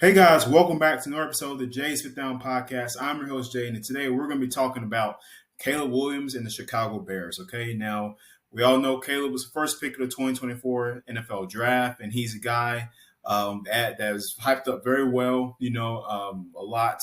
Hey guys, welcome back to another episode of the Jay Sit Down Podcast. I'm your host Jay, and today we're going to be talking about Caleb Williams and the Chicago Bears. Okay, now we all know Caleb was the first pick of the 2024 NFL Draft, and he's a guy that was hyped up very well. A lot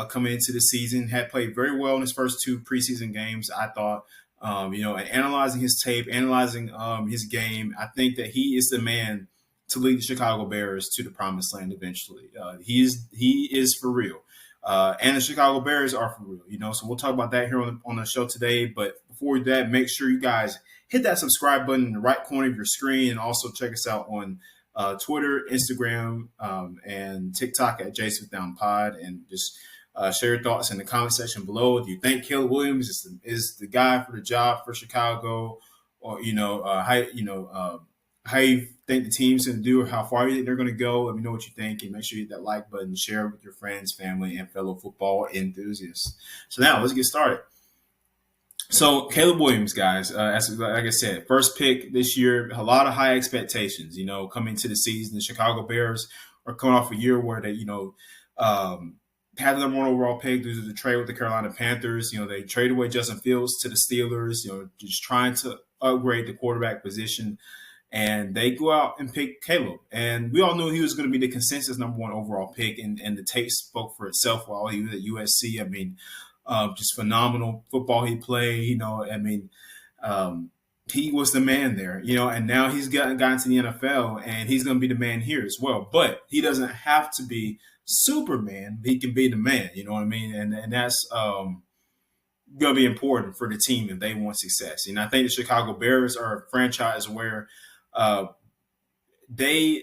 coming into the season. Had played very well in his first two preseason games. I thought, and analyzing his tape, analyzing his game, I think that he is the man to lead the Chicago Bears to the promised land eventually. He is for real. And the Chicago Bears are for real, so we'll talk about that here on the show today. But before that, make sure you guys hit that subscribe button in the right corner of your screen, and also check us out on Twitter, Instagram, and TikTok at JSwithDownPod, and just share your thoughts in the comment section below. Do you think Caleb Williams is the guy for the job for Chicago, or how you think the team's going to do, or how far you think they're going to go? Let me know what you think, and make sure you hit that like button, share it with your friends, family, and fellow football enthusiasts. So now let's get started. So Caleb Williams, guys, like I said, first pick this year, a lot of high expectations. Coming to the season, the Chicago Bears are coming off a year where they, had the number one overall pick due to the trade with the Carolina Panthers. They traded away Justin Fields to the Steelers. Just trying to upgrade the quarterback position. And they go out and pick Caleb. And we all knew he was going to be the consensus number one overall pick. And the tape spoke for itself while he was at USC. I mean, just phenomenal football he played. He was the man there, and now he's gotten to the NFL, and he's going to be the man here as well. But he doesn't have to be Superman. He can be the man, you know what I mean? And that's going to be important for the team if they want success. And I think the Chicago Bears are a franchise where they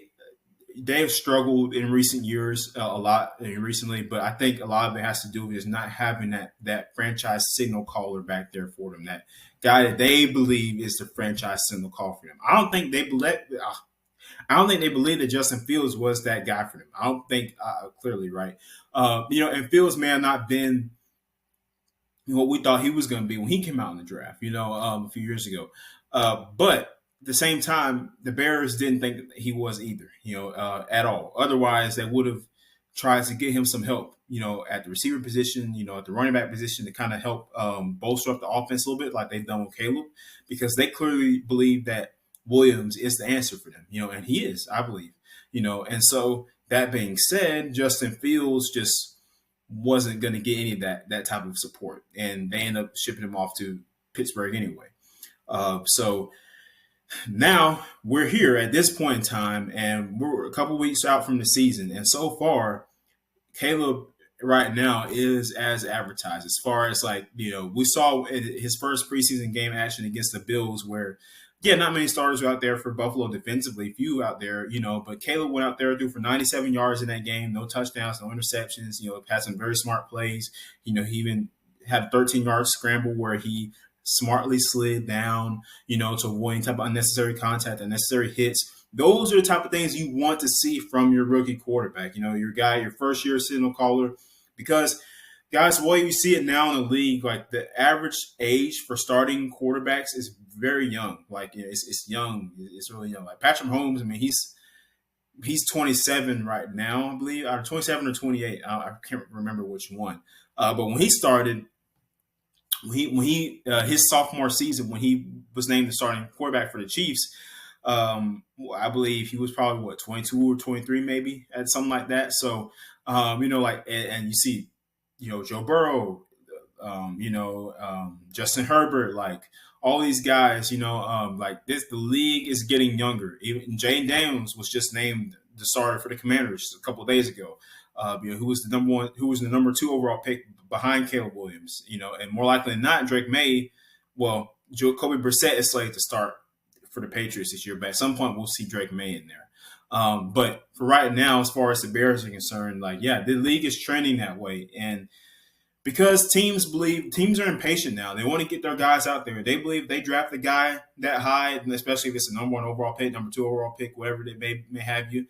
have struggled in recent years a lot recently, but I think a lot of it has to do with just not having that franchise signal caller back there for them. That guy that they believe is the franchise signal call for them. I don't think they believe that Justin Fields was that guy for them. I don't think clearly, right? And Fields may have not been what we thought he was going to be when he came out in the draft, a few years ago. But at the same time, the Bears didn't think he was either, at all. Otherwise, they would have tried to get him some help, at the receiver position, at the running back position to kind of help bolster up the offense a little bit like they've done with Caleb, because they clearly believe that Williams is the answer for them, and he is, I believe, And so that being said, Justin Fields just wasn't going to get any of that type of support, and they end up shipping him off to Pittsburgh anyway. So now we're here at this point in time, and we're a couple weeks out from the season. And so far, Caleb right now is as advertised. As far as we saw his first preseason game action against the Bills where, not many starters were out there for Buffalo defensively, few out there, but Caleb went out there, threw for 97 yards in that game, no touchdowns, no interceptions, had some very smart plays. He even had a 13-yard scramble where he smartly slid down, to avoid any type of unnecessary contact, unnecessary hits. Those are the type of things you want to see from your rookie quarterback, your guy, your first-year signal caller. Because, guys, the way you see it now in the league, the average age for starting quarterbacks is very young. It's young. It's really young. Like Patrick Mahomes, he's 27 right now, I believe, either 27 or 28. I can't remember which one. But when he started, his sophomore season, when he was named the starting quarterback for the Chiefs, I believe he was probably 22 or 23, maybe, at something like that. So, and you see, Joe Burrow, Justin Herbert, all these guys, the league is getting younger. Even Jayden Daniels was just named the starter for the Commanders a couple of days ago. Who was the number two overall pick behind Caleb Williams, and more likely than not, Drake May. Well, Jacoby Brissett is slated to start for the Patriots this year, but at some point we'll see Drake May in there. But for right now, as far as the Bears are concerned, the league is trending that way, and because teams are impatient now, they want to get their guys out there. They believe they draft a guy that high, and especially if it's a number one overall pick, number two overall pick, whatever they may have you.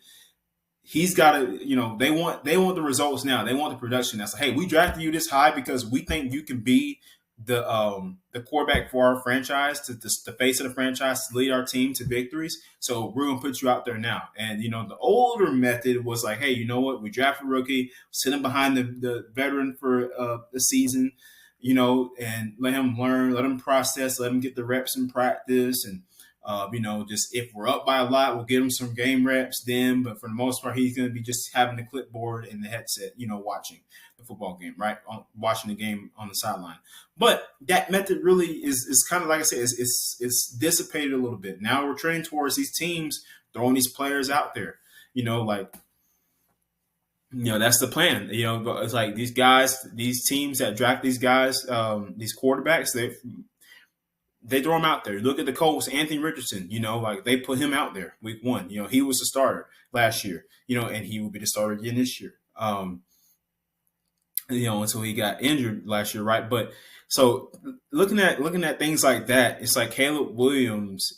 He's got to, they want the results now. They want the production. That's hey, we drafted you this high because we think you can be the quarterback for our franchise, to the face of the franchise, to lead our team to victories. So we're gonna put you out there now. And the older method was like, hey, you know what? We draft a rookie, sit him behind the veteran for the season, and let him learn, let him process, let him get the reps in practice, and just if we're up by a lot, we'll get him some game reps then. But for the most part, he's going to be just having the clipboard and the headset, watching the football game, right? Watching the game on the sideline. But that method really is kind of like I said, it's dissipated a little bit. Now we're trending towards these teams throwing these players out there, like. That's the plan. It's like these guys, these teams that draft these guys, these quarterbacks, they throw him out there. Look at the Colts, Anthony Richardson, like they put him out there week one. He was the starter last year, and he will be the starter again this year. Until he got injured last year, right? But so looking at things like that, it's like Caleb Williams,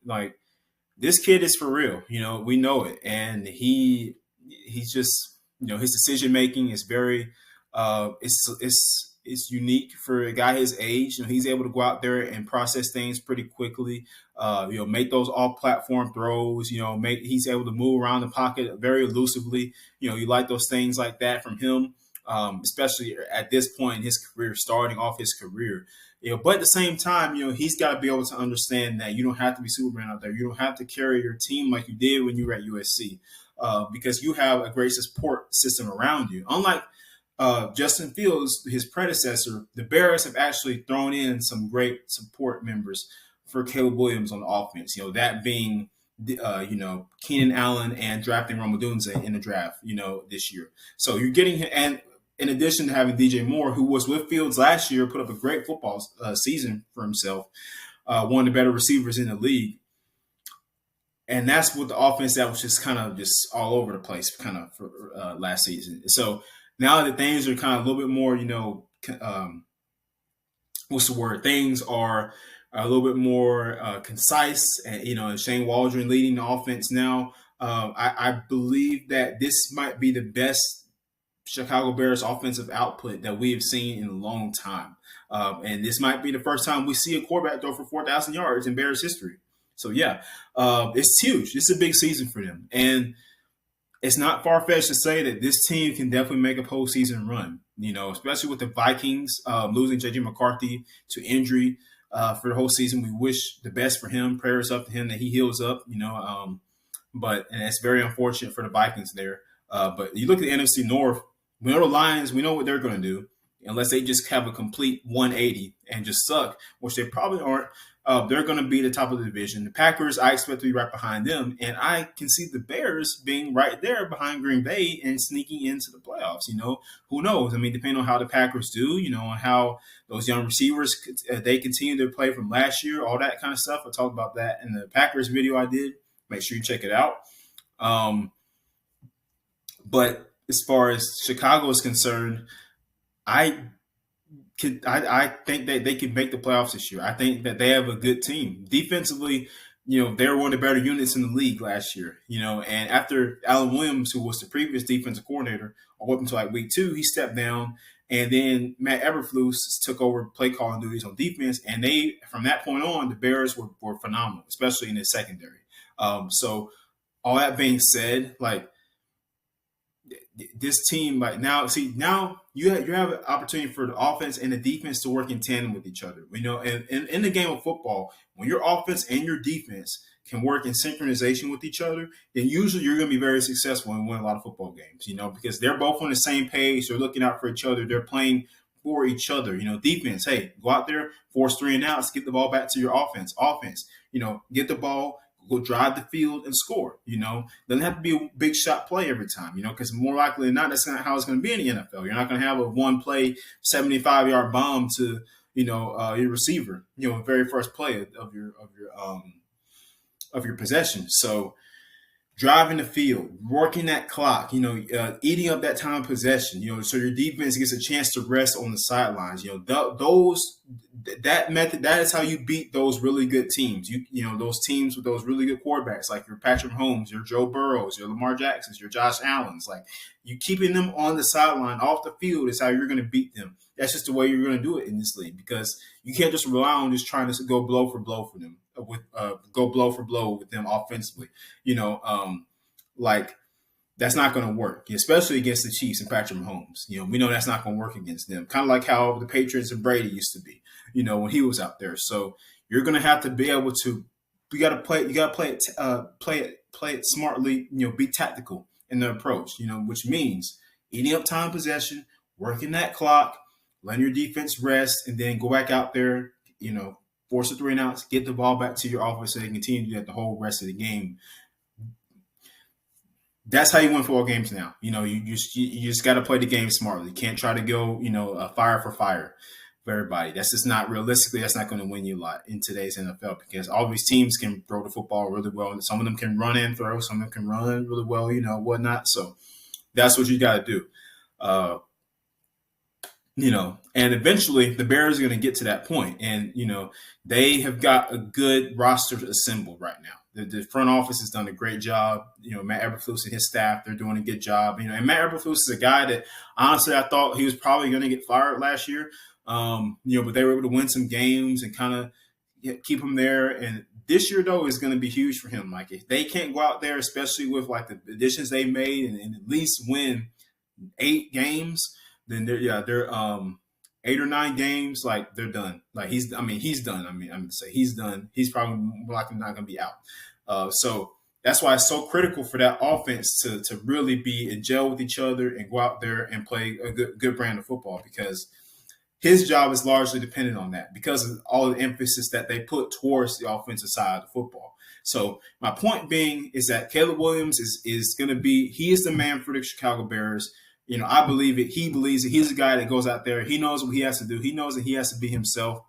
like this kid is for real. We know it. And he's just, his decision making is very it's unique for a guy his age. He's able to go out there and process things pretty quickly. Make those all-platform throws. He's able to move around the pocket very elusively. You like those things like that from him, especially at this point in his career, starting off his career. But at the same time, he's got to be able to understand that you don't have to be Superman out there. You don't have to carry your team like you did when you were at USC, because you have a great support system around you. Unlike Justin Fields, his predecessor, the Bears have actually thrown in some great support members for Caleb Williams on the offense. That being, Keenan Allen and drafting Rome Odunze in the draft, this year. So you're getting, and in addition to having DJ Moore, who was with Fields last year, put up a great football season for himself, one of the better receivers in the league. And that's what the offense that was just kind of just all over the place kind of for last season. So now that things are kind of a little bit more, what's the word? Things are a little bit more concise, and Shane Waldron leading the offense now. I believe that this might be the best Chicago Bears offensive output that we have seen in a long time, and this might be the first time we see a quarterback throw for 4,000 yards in Bears history. So yeah, it's huge. It's a big season for them, and it's not far-fetched to say that this team can definitely make a postseason run, especially with the Vikings losing J.J. McCarthy to injury for the whole season. We wish the best for him. Prayers up to him that he heals up, and it's very unfortunate for the Vikings there. But you look at the NFC North, we know the Lions, we know what they're going to do, unless they just have a complete 180 and just suck, which they probably aren't. They're going to be the top of the division. The Packers, I expect to be right behind them. And I can see the Bears being right there behind Green Bay and sneaking into the playoffs. Who knows? I mean, depending on how the Packers do, on how those young receivers, they continue to play from last year, all that kind of stuff. I talked about that in the Packers video I did. Make sure you check it out. But as far as Chicago is concerned, I think that they can make the playoffs this year. I think that they have a good team. Defensively, they were one of the better units in the league last year, and after Alan Williams, who was the previous defensive coordinator, all up until like week 2, he stepped down, and then Matt Eberflus took over play calling duties on defense, and from that point on, the Bears were phenomenal, especially in the secondary. So all that being said, like, this team, like now you have an opportunity for the offense and the defense to work in tandem with each other. And in the game of football, when your offense and your defense can work in synchronization with each other, then usually you're going to be very successful and win a lot of football games. Because they're both on the same page, they're looking out for each other, they're playing for each other. Defense, hey, go out there, force 3 and outs, get the ball back to your offense. Get the ball, go drive the field and score. Doesn't have to be a big shot play every time, because more likely than not, that's not how it's going to be in the NFL. You're not going to have a one play 75-yard bomb to, your receiver, very first play of your possession. So driving the field, working that clock, eating up that time of possession, so your defense gets a chance to rest on the sidelines. That method, that is how you beat those really good teams. Those teams with those really good quarterbacks, like your Patrick Mahomes, your Joe Burrows, your Lamar Jacksons, your Josh Allens. Like, you keeping them on the sideline, off the field, is how you're going to beat them. That's just the way you're going to do it in this league, because you can't just rely on just trying to go blow for blow for them, go blow for blow with them offensively. Like, that's not going to work, especially against the Chiefs and Patrick Mahomes. We know that's not going to work against them. Kind of like how the Patriots and Brady used to be, when he was out there. So you're going to have to be able to. You got to play it smartly. Be tactical in the approach. Which means eating up time possession, working that clock, letting your defense rest, and then go back out there. Force the 3 and outs, get the ball back to your offense, so they continue to do that the whole rest of the game. That's how you win football games now. You just got to play the game smartly. You can't try to go, fire for fire for everybody. That's just not realistically. That's not going to win you a lot in today's NFL, because all these teams can throw the football really well. And some of them can run and throw. Some of them can run really well, whatnot. So that's what you got to do. And eventually the Bears are going to get to that point. And, they have got a good roster assembled right now. The front office has done a great job. Matt Eberflus and his staff, they're doing a good job. And Matt Eberflus is a guy that, honestly, I thought he was probably going to get fired last year. But they were able to win some games and kind of keep him there. And this year, though, is going to be huge for him. Like, if they can't go out there, especially with like the additions they made, and at least win 8 games, then they're 8 or 9 games, like, they're done. Like, he's done. I'm going to say he's done. He's probably more likely not going to be out. So that's why it's so critical for that offense to really be in gel with each other and go out there and play a good brand of football, because his job is largely dependent on that, because of all the emphasis that they put towards the offensive side of the football. So my point being is that Caleb Williams is going to be – he is the man for the Chicago Bears. I believe it. He believes it. He's a guy that goes out there. He knows what he has to do. He knows that he has to be himself.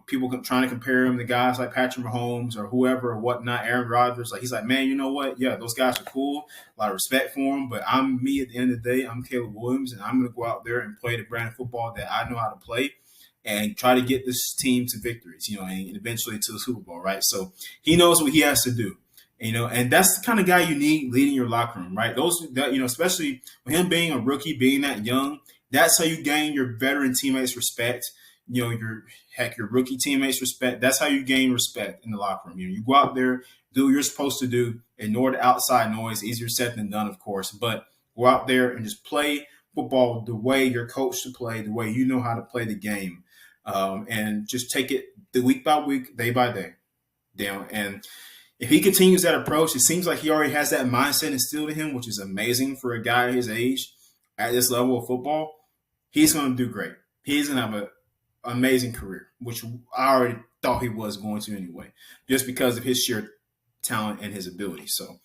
People trying to compare him to guys like Patrick Mahomes or whoever or whatnot, Aaron Rodgers. Like, he's like, man, you know what? Yeah, those guys are cool. A lot of respect for them. But I'm me at the end of the day. I'm Caleb Williams, and I'm going to go out there and play the brand of football that I know how to play and try to get this team to victories, and eventually to the Super Bowl, right? So he knows what he has to do. And that's the kind of guy you need leading your locker room, right? Especially with him being a rookie, being that young, that's how you gain your veteran teammates' respect. Your rookie teammates' respect. That's how you gain respect in the locker room. You go out there, do what you're supposed to do, ignore the outside noise. Easier said than done, of course, but go out there and just play football the way you're coached to play, the way you know how to play the game, and just take it the week by week, day by day. And if he continues that approach, it seems like he already has that mindset instilled in him, which is amazing for a guy his age at this level of football. He's going to do great. He's going to have an amazing career, which I already thought he was going to anyway, just because of his sheer talent and his ability. So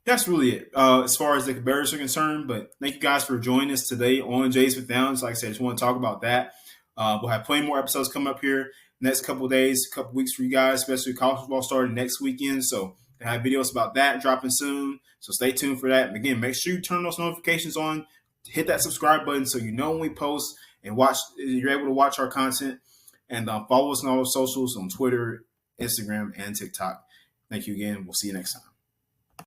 that's really it as far as the Bears are concerned. But thank you guys for joining us today on Jays with Downs. Like I said, I just want to talk about that. We'll have plenty more episodes coming up here next couple of days, couple of weeks for you guys, especially college football starting next weekend. So I have videos about that dropping soon. So stay tuned for that. And again, make sure you turn those notifications on, hit that subscribe button so you know when we post and watch. You're able to watch our content, and follow us on all the socials on Twitter, Instagram, and TikTok. Thank you again. We'll see you next time.